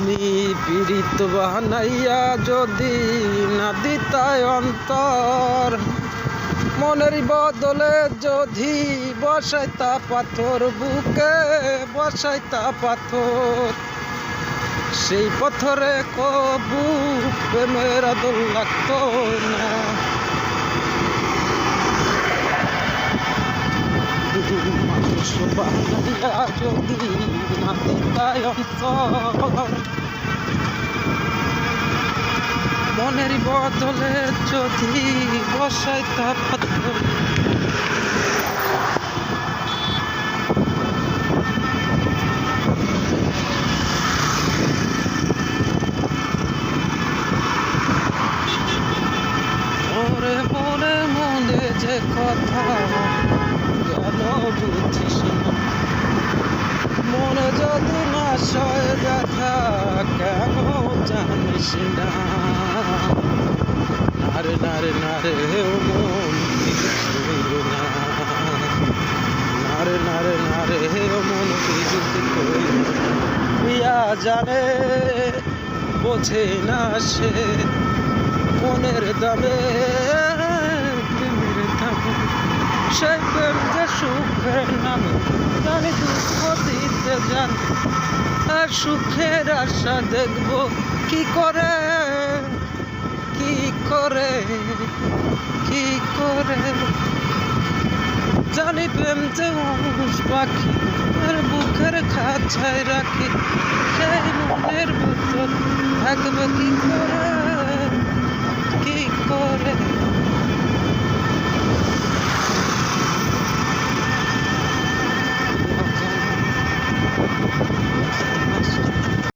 তুমি পীড়িত বানাইয়া যদি না দিতায় অন্তর, মনের বদলে যদি বসাইতা পাথর, বুকে বসাইতা পাথর, সেই পাথরে কবু প্রেমের আদর লাগতো না। মানুষ বানাইয়া যদি না দিতায় অন্তর, মনের বদলে যদি বসাইতা পাথর, ওরে মনে মনে যে কথা কেন বুঝিস না, মনে যদি না সয় ব্যথা কেন জানিস না। নারে নারে নারে ও মন কিছু না, নারে নারে নারে ও মন কিছু ইয়া জানে বোঝে না সে মনের দামে, সে প্রেম যে সুখের নামে জানি দুঃখ দিতে জানি, আর সুখের আশা দেখবো কি করে, কি করে, কি করে। জানি প্রেম যে মানুষ পাখি আর বুকের খাঁচায় রাখি, সে